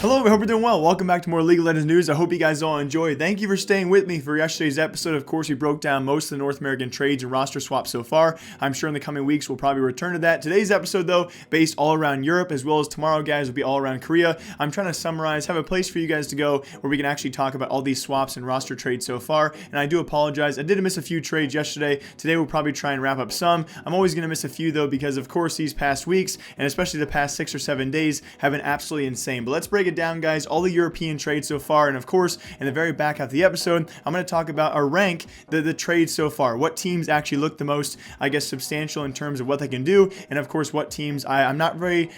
Hello, I hope you're doing well. Welcome back to more League of Legends news. I hope you guys all enjoyed. Thank you for staying with me for yesterday's episode. Of course, we broke down most of the North American trades and roster swaps so far. I'm sure in the coming weeks we'll probably return to that. Today's episode, though, based all around Europe, as well as tomorrow, guys, will be all around Korea. I'm trying to summarize, have a place for you guys to go where we can actually talk about all these swaps and roster trades so far. And I do apologize. I did miss a few trades yesterday. Today we'll probably try and wrap up some. I'm always going to miss a few, though, because, of course, these past weeks, and especially the past 6 or 7 days, have been absolutely insane. But let's break it down, guys. All the European trades so far, and of course in the very back half of the episode I'm going to talk about our rank the trades so far, what teams actually look the most, I guess, substantial in terms of what they can do, and of course what teams I'm not very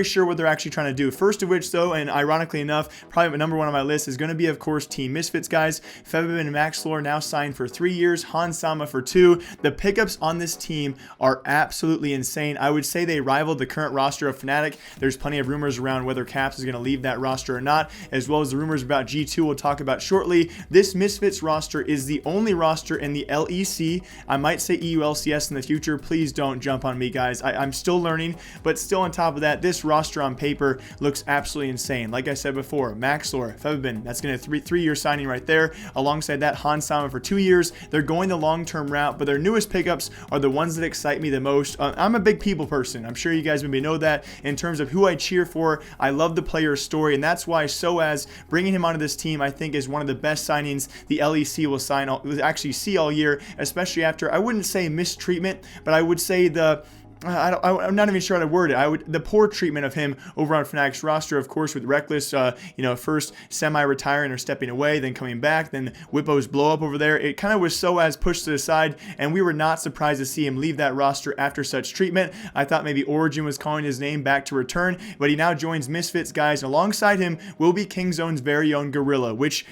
sure what they're actually trying to do. First of which, though, and ironically enough, probably number one on my list is going to be, of course, Team Misfits, guys. Febiven and Maxlore now signed for 3 years, Hans Sama for 2. The pickups on this team are absolutely insane. I would say they rival the current roster of Fnatic. There's plenty of rumors around whether Caps is going to leave that roster or not, as well as the rumors about G2 we'll talk about shortly. This Misfits roster is the only roster in the LEC. I might say EU-LCS in the future. Please don't jump on me, guys. I'm still learning, but still on top of that, this roster on paper looks absolutely insane. Like I said before, Maxlore, Febiven, that's going to three-year signing right there. Alongside that, Hans Sama for 2 years. They're going the long-term route, but their newest pickups are the ones that excite me the most. I'm a big people person. I'm sure you guys maybe know that in terms of who I cheer for. I love the player's story, and that's why sOAZ, bringing him onto this team, I think, is one of the best signings the LEC will actually see all year, especially after, I wouldn't say mistreatment, but I would say I'm not even sure how to word it. The poor treatment of him over on Fnatic's roster, of course, with Reckless, first semi-retiring or stepping away, then coming back, then Whippo's blow up over there. It kind of was sOAZ pushed to the side, and we were not surprised to see him leave that roster after such treatment. I thought maybe Origen was calling his name back to return, but he now joins Misfits, guys. Alongside him will be Kingzone's very own Gorilla, which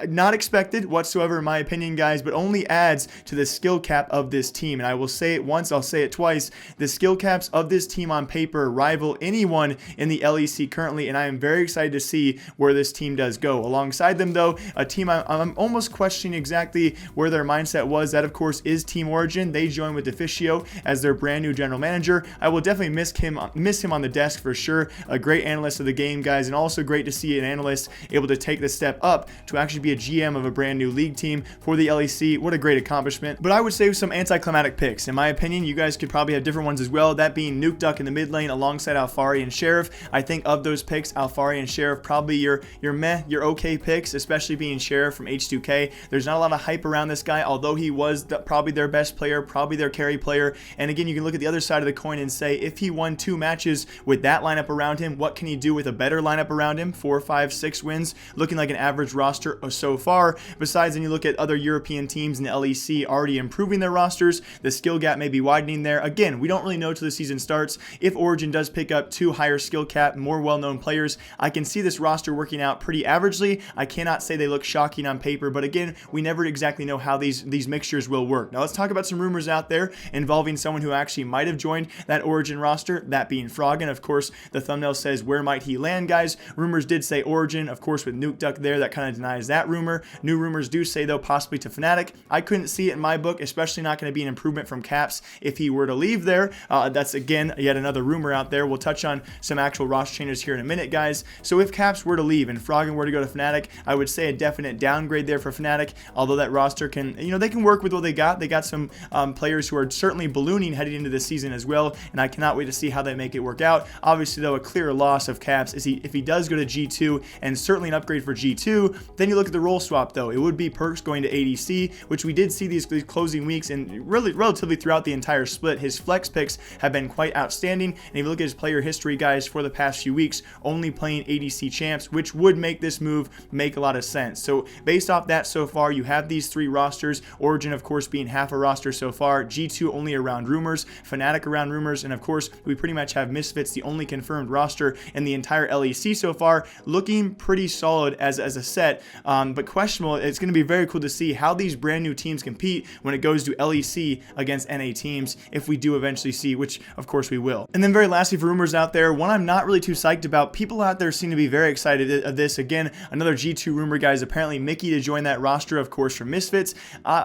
not expected whatsoever in my opinion, guys, but only adds to the skill cap of this team. And I will say it once, I'll say it twice. The skill caps of this team on paper rival anyone in the LEC currently, and I am very excited to see where this team does go. Alongside them, though, a team I'm almost questioning exactly where their mindset was. That, of course, is Team Origen. They joined with Deficio as their brand new general manager. I will definitely miss him on the desk for sure. A great analyst of the game, guys, and also great to see an analyst able to take the step up to actually be a GM of a brand new league team for the LEC. What a great accomplishment. But I would say some anticlimactic picks. In my opinion, you guys could probably have different ones as well, that being Nuke Duck in the mid lane alongside Alfari and Sheriff. I think of those picks, Alfari and Sheriff probably your okay picks, especially being Sheriff from H2K. There's not a lot of hype around this guy, although he was probably their best player, probably their carry player. And again, you can look at the other side of the coin and say, if he won 2 matches with that lineup around him, what can he do with a better lineup around him? 4, 5, 6 wins, looking like an average roster so far. Besides, when you look at other European teams in the LEC already improving their rosters, the skill gap may be widening there. Again, we don't really know till the season starts. If Origen does pick up 2 higher skill cap, more well-known players, I can see this roster working out pretty averagely. I cannot say they look shocking on paper, but again, we never exactly know how these mixtures will work. Now let's talk about some rumors out there involving someone who actually might have joined that Origen roster, that being Froggen. Of course, the thumbnail says, where might he land, guys? Rumors did say Origen, of course, with Nuke Duck there, that kind of denies that rumor. New rumors do say, though, possibly to Fnatic. I couldn't see it in my book, especially not going to be an improvement from Caps if he were to leave there. That's, again, yet another rumor out there. We'll touch on some actual roster changes here in a minute, guys. So if Caps were to leave and Froggen were to go to Fnatic, I would say a definite downgrade there for Fnatic, although that roster can, they can work with what they got. They got some players who are certainly ballooning heading into this season as well, and I cannot wait to see how they make it work out. Obviously, though, a clear loss of Caps is if he does go to G2, and certainly an upgrade for G2. Then you look at the role swap, though. It would be Perkz going to ADC, which we did see these closing weeks and really relatively throughout the entire split. His flex picks have been quite outstanding, and if you look at his player history, guys, for the past few weeks, only playing ADC champs, which would make this move make a lot of sense. So based off that so far, you have these 3 rosters, Origen, of course, being half a roster so far, G2 only around rumors, Fnatic around rumors, and of course, we pretty much have Misfits, the only confirmed roster in the entire LEC so far, looking pretty solid as a set but questionable. It's going to be very cool to see how these brand new teams compete when it goes to LEC against NA teams, if we do eventually see, which of course we will. And then very lastly, for rumors out there, one I'm not really too psyched about. People out there seem to be very excited of this. Again, another G2 rumor, guys. Apparently Mikyx to join that roster, of course, from Misfits.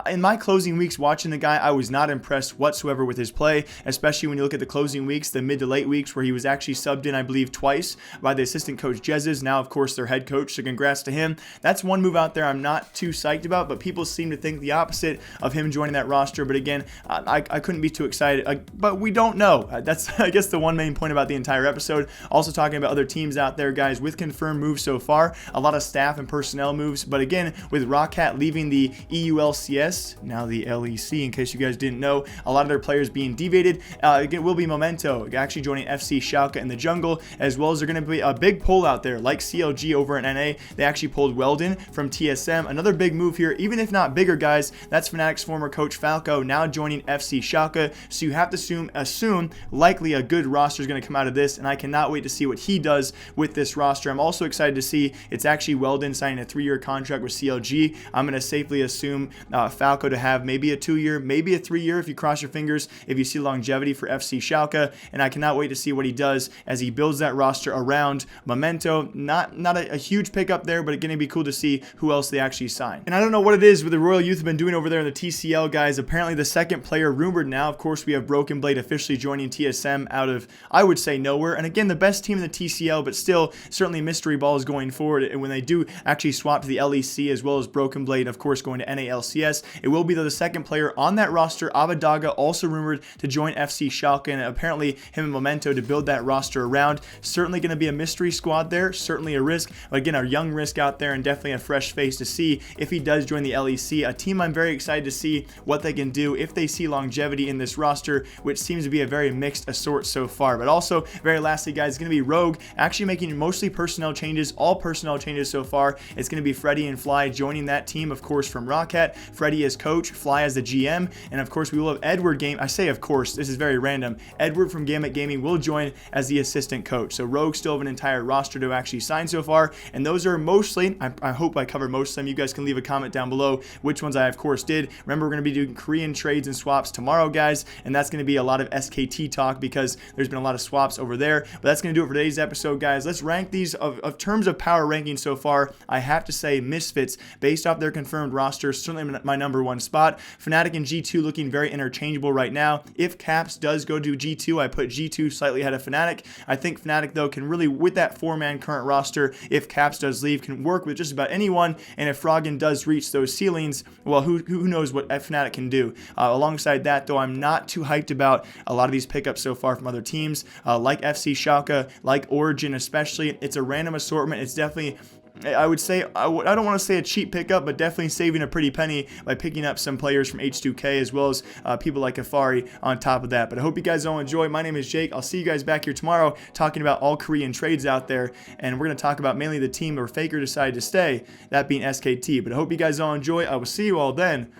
In my closing weeks watching the guy, I was not impressed whatsoever with his play, especially when you look at the closing weeks, the mid to late weeks, where he was actually subbed in, I believe, twice by the assistant coach Jez's, now of course their head coach, so congrats to him. That's one move out there I'm not too psyched about, but people seem to think the opposite of him joining that roster. But again, I couldn't be too excited, but we don't know. That's, I guess, the one main point about the entire episode. Also talking about other teams out there, guys, with confirmed moves so far, a lot of staff and personnel moves, but again, with Roccat leaving the EULCS, now the LEC, in case you guys didn't know, a lot of their players being deviated. Again, will be Memento actually joining FC Shalka in the jungle, as well as they're going to be a big pull out there, like CLG over in NA. They actually pulled Weldon from TSM. Another big move here, even if not bigger, guys. That's Fnatic's former coach Falco now joining FC Shalka. So you have to assume likely a good roster is going to come out of this, and I cannot wait to see what he does with this roster. I'm also excited to see it's actually Weldon signing a 3-year contract with CLG. I'm going to safely assume Falco to have maybe a 2-year, maybe a 3-year if you cross your fingers, if you see longevity for FC Shalka. And I cannot wait to see what he does as he builds that roster around Memento. Not a huge pickup there, but it's going to be cool to see who else they actually sign. And I don't know what it is with the Royal Youth have been doing over there in the TCL, guys. Apparently the second player rumored now, of course, we have Broken Blade officially joining TSM out of, I would say, nowhere. And again, the best team in the TCL, but still certainly mystery balls going forward. And when they do actually swap to the LEC, as well as Broken Blade, of course, going to NALCS, it will be the second player on that roster. Abbadagge also rumored to join FC Shalka, and apparently him and Memento to build that roster around. Certainly going to be a mystery squad there, certainly a risk, but again, a young risk out there, and definitely a fresh face to see if he does join the LEC. A team I'm very excited to see what they can do if they see longevity in this roster, which seems to be a very mixed assort so far. But also, very lastly, guys, it's going to be Rogue actually making mostly personnel changes, all personnel changes so far. It's going to be Freddy and Fly joining that team, of course, from Roccat. Freddy as coach, Fly as the GM, and of course we will have Edward I say of course, this is very random. Edward from Gamut Gaming will join as the assistant coach. So Rogue still have an entire roster to actually sign so far, and those are mostly, I hope I covered most of them. You guys can leave a comment down below which ones I of course did. Remember, we're going to be doing Korean trades and swaps tomorrow, guys, and that's going to be a lot of SKT talk because there's been a lot of swaps over there. But that's going to do it for today's episode, guys. Let's rank these of terms of power ranking so far. I have to say Misfits, based off their confirmed roster, certainly my number one spot. Fnatic and G2 looking very interchangeable right now. If Caps does go to G2, I put G2 slightly ahead of Fnatic. I think Fnatic, though, can really, with that 4-man current roster, if Caps does leave, can work with just about anyone. And if Froggen does reach those ceilings, well, who knows what Fnatic can do. Alongside that, though, I'm not too hyped about a lot of these pickups so far from other teams, like FC Shalka, like Origen especially. It's a random assortment. It's definitely, I would say, I don't want to say a cheap pickup, but definitely saving a pretty penny by picking up some players from H2K, as well as people like Afari on top of that. But I hope you guys all enjoy. My name is Jake. I'll see you guys back here tomorrow talking about all Korean trades out there, and we're going to talk about mainly the team where Faker decided to stay, that being SKT. But I hope you guys all enjoy. I will see you all then.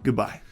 Goodbye.